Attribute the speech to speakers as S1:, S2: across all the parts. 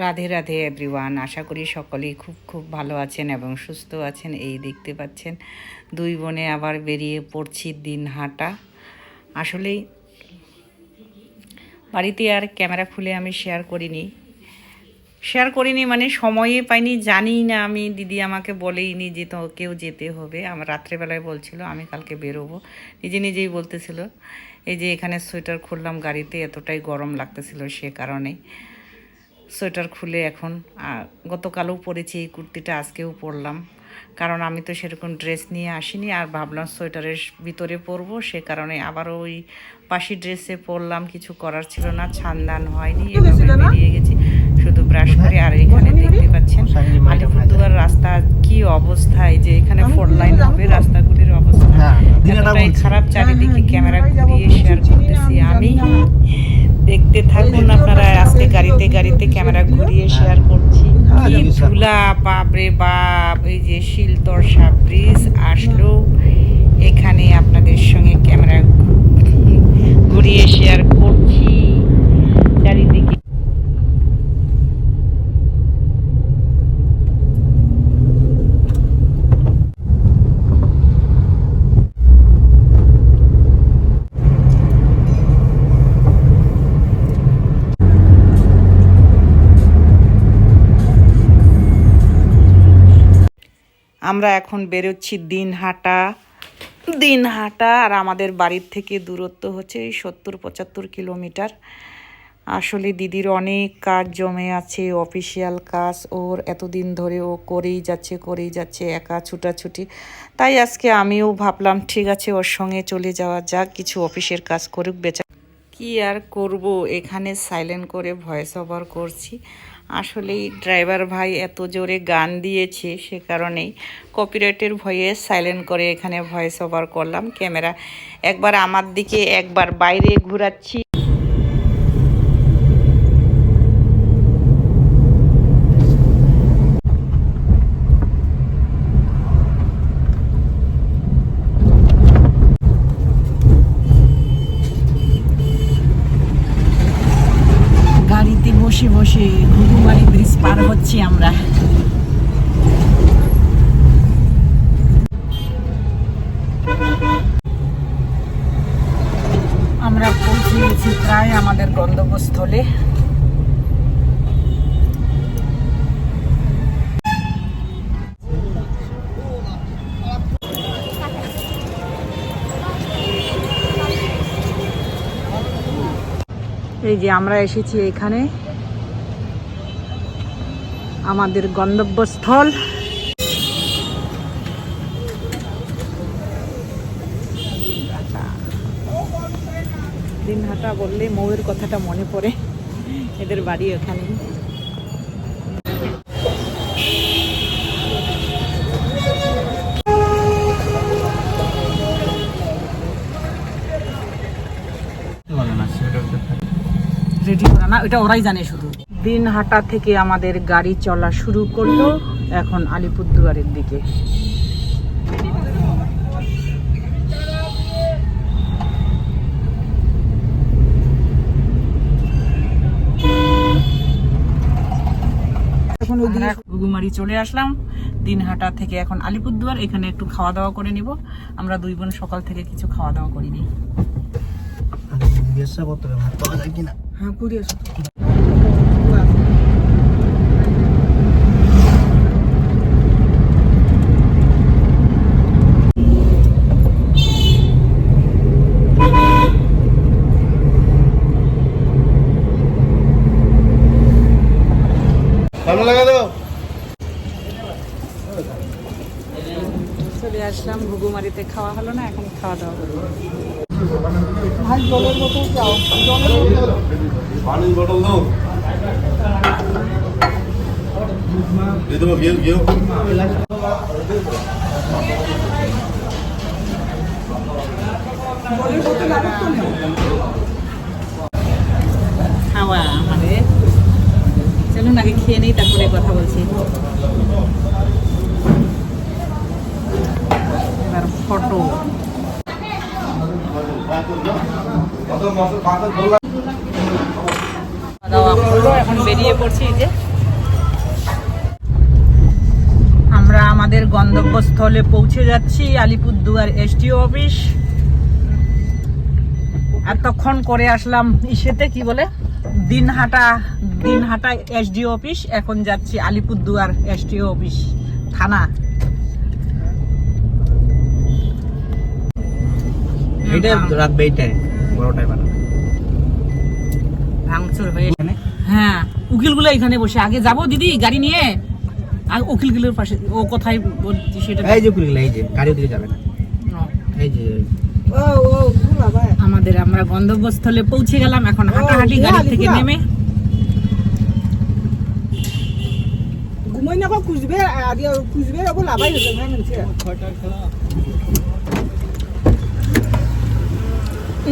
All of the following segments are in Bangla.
S1: রাধে রাধে এভরিওয়ান, আশা করি সকলেই খুব খুব ভালো আছেন এবং সুস্থ আছেন। এই দেখতে পাচ্ছেন দুই বোনে আবার বেরিয়ে পড়ছি দিন হাঁটা। আসলেই বাড়িতে আর ক্যামেরা খুলে আমি শেয়ার করিনি মানে সময়ই পাইনি, জানি না। আমি দিদি আমাকে বলেইনি যে তো কেউ যেতে হবে। আমার রাত্রেবেলায় বলছিল আমি কালকে বেরোবো, নিজেই বলতেছিল। এই যে এখানে সোয়েটার খুললাম গাড়িতে, এতটাই গরম লাগতেছিল সে কারণে সোয়েটার খুলে এখন গতকালও পরেছি এই কুর্তিটা, আজকেও পরলাম। কারণ আমি তো সেরকম ড্রেস নিয়ে আসিনি, আর ভাবলাম সোয়েটারের ভিতরে পরবো, সে কারণে আবারও ওই পাশি ড্রেসে পরলাম। কিছু করার ছিল না, ছানদান হয়নি, এভাবে বেরিয়ে গেছি শুধু ব্রাশ করে। আর এখানে দেখতে পাচ্ছেন আলিপুরদুয়ার রাস্তা কি অবস্থায়, যে এখানে 4 লাইন হবে, রাস্তাগুলির অবস্থা এতটাই খারাপ। চারিদিকে ক্যামেরা ঘুরিয়ে শেয়ার করতেছি আমি, দেখতে থাকুন আপনারা। আজকে গাড়িতে ক্যামেরা ঘুরিয়ে শেয়ার করছি। কি ধুলা, বাপরে বাপ! এই যে শিলতরসা ব্রিজ আসলো, এখানে আপনাদের সঙ্গে ক্যামেরা ঘুরিয়ে শেয়ার করছি চারিদিকে। আমরা এখন বেরোচ্ছি দিনহাটা। আর আমাদের বাড়ির থেকে দূরত্ব হচ্ছে 70-75 কিলোমিটার। আসলে দিদির অনেক কাজ জমে আছে, অফিসিয়াল কাজ। ওর এতদিন ধরে ও করেই যাচ্ছে একা ছুটাছুটি। তাই আজকে আমিও ভাবলাম ঠিক আছে ওর সঙ্গে চলে যাওয়া যাক, কিছু অফিসের কাজ করুক বেচা। কি আর করব, এখানে সাইলেন্ট করে ভয়েস ওভার করছি। আসলেই ড্রাইভার ভাই এত জোরে গান দিয়েছে, সে কারণেই কপিরাইটের ভয়ে সাইলেন্ট করে এখানে ভয়েস ওভার করলাম। ক্যামেরা একবার আমার দিকে একবার বাইরে ঘোরাচ্ছি। গাড়িতে বসে বসে ঘুঘুমারি ব্রিজ পার হচ্ছি আমরা। আমরা পৌঁছে গেছি প্রায় আমাদের গন্তব্যস্থলে। এই যে আমরা এসেছি এখানে আমাদের গন্তব্যস্থল। দিনহাটা বললে মৌয়ের কথাটা মনে পড়ে, এদের বাড়ি ওখানে। রেডি করা না, এটা ওরাই জানে শুধু। দিনহাটা থেকে আমাদের গাড়ি চলা শুরু করলো এখন আলিপুরদুয়ারের দিকে। এখন ঘুঘুমারি চলে আসলাম দিনহাটা থেকে, এখন আলিপুরদুয়ার। এখানে একটু খাওয়া দাওয়া করে নিব। আমরা দুই বোন সকাল থেকে কিছু খাওয়া দাওয়া করিনি। হ্যাঁ, পুরি আসো। চলে আসলাম ঘুঘুমারিতে, খাওয়া হলো না, এখন খাওয়া দাওয়া করবো। ভাই জলের বোতল চাও? পানির বোতল দাও। দিয়ে দেবো ঘিও। খাওয়া আমাদের, চলুন আগে খেয়ে নেই তারপরে কথা বলছি। এবার ফটো এখন বেরিয়ে পড়ছি। যে আমাদের গন্তব্যস্থলে পৌঁছে যাচ্ছি, আলিপুরদুয়ার এসডিও অফিস। এতক্ষণ করে আসলাম ইসেতে, কি বলে, দিনহাটা এসডিও অফিস। এখন যাচ্ছি আলিপুরদুয়ার এসডিও অফিস থানা।
S2: এটা রাখবে, এইটাই বড়টাই বানাবে
S1: ভাঙচুর হয়ে। হ্যাঁ, উকিলগুলো এখানে বসে। আগে যাবো দিদি গাড়ি নিয়ে, আর উকিলগুলোর পাশে। ও কোথায় বলছি সেটা,
S2: এই যে উকিলগুলো, এই যে গাড়ি দিকে যাবে না, এই যে
S1: আমরা গন্তব্যস্থলে পৌঁছে গেলাম। এখন হাঁটাহাঁটি গাড়ি থেকে নেমে।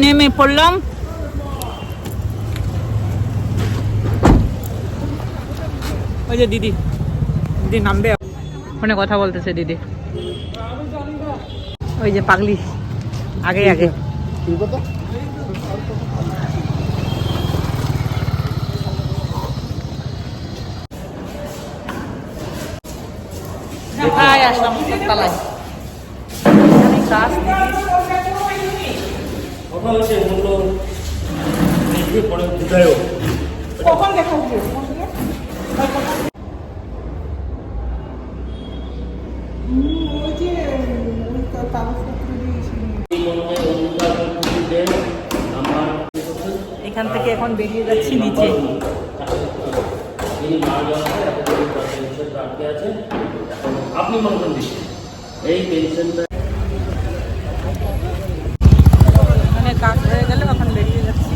S1: নেমে পড়লাম। ওই যে দিদি নামবে, ফোনে কথা বলতেছে দিদি। ওই যে পাগলি আগে আগে। আসলাম তলায়। কখন দেখা এখান থেকে এখন বেরিয়ে যাচ্ছি নিচে।
S3: আপনি মনে করেন এই পেনশনটা
S1: মানে কাজ হয়ে গেলে এখন বেরিয়ে যাচ্ছি।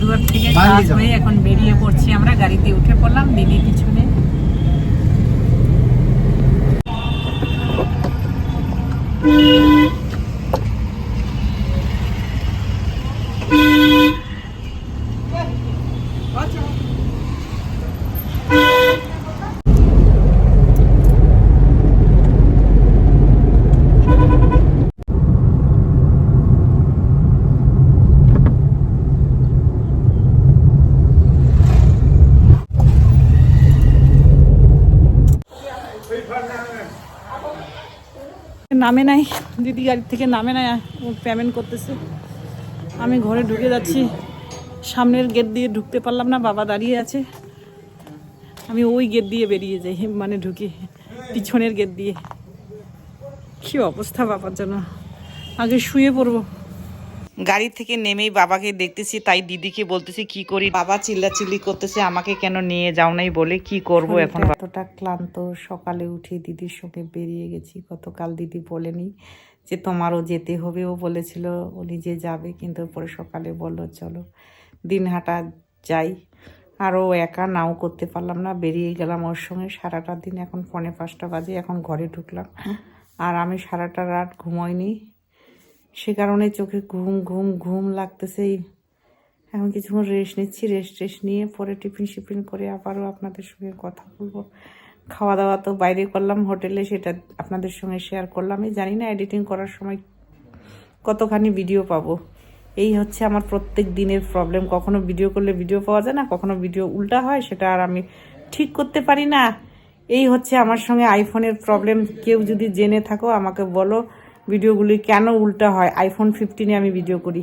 S1: দুয়ার থেকে কাজ হয়ে এখন বেরিয়ে পড়ছি আমরা। গাড়িতে উঠে পড়লাম, দিদি পিছনে। নামে নাই দিদি, গাড়ি থেকে নামে নাই, ও পেমেন্ট করতেছে। আমি ঘরে ঢুকে যাচ্ছি। সামনের গেট দিয়ে ঢুকতে পারলাম না, বাবা দাঁড়িয়ে আছে। আমি ওই গেট দিয়ে বেরিয়ে যাই, মানে ঢুকি পিছনের গেট দিয়ে। কি অবস্থা বাবার জন্য, আগে শুয়ে পড়বো। গাড়ি থেকে নেমেই বাবাকে দেখতেছি, তাই দিদিকে বলতেছি কি করি। বাবা চিল্লাচিল্লি করতেছে, আমাকে কেন নিয়ে যাও নাই বলে। কি করব এখন, এতটা ক্লান্ত। সকালে উঠে দিদির সঙ্গে বেরিয়ে গেছি। গতকাল দিদি বলেনি যে তোমারও যেতে হবে, ও বলেছিল ও নিজে যাবে, কিন্তু পরে সকালে বললো চলো দিনহাটা যাই। আর ও একা নাও করতে পারলাম না, বেরিয়ে গেলাম ওর সঙ্গে। সারাটা দিন, এখন 4:45 বাজে, এখন ঘরে ঢুকলাম। আর আমি সারাটা রাত ঘুমোইনি, সে কারণে চোখে ঘুম ঘুম ঘুম লাগতেছে। এখন কিছুক্ষণ রেস্ট নিচ্ছি। রেস্ট নিয়ে পরে টিফিন করে আবারও আপনাদের সঙ্গে কথা বলবো। খাওয়া দাওয়া তো বাইরে করলাম হোটেলে, সেটা আপনাদের সঙ্গে শেয়ার করলাম। আমি জানি না এডিটিং করার সময় কতখানি ভিডিও পাবো। এই হচ্ছে আমার প্রত্যেক দিনের প্রবলেম। কখনো ভিডিও করলে ভিডিও পাওয়া যায় না, কখনো ভিডিও উল্টা হয়, সেটা আর আমি ঠিক করতে পারি না। এই হচ্ছে আমার সঙ্গে আইফোনের প্রবলেম। কেউ যদি জেনে থাকো আমাকে বলো ভিডিওগুলি কেন উল্টা হয়। iPhone 15-এ আমি ভিডিও করি।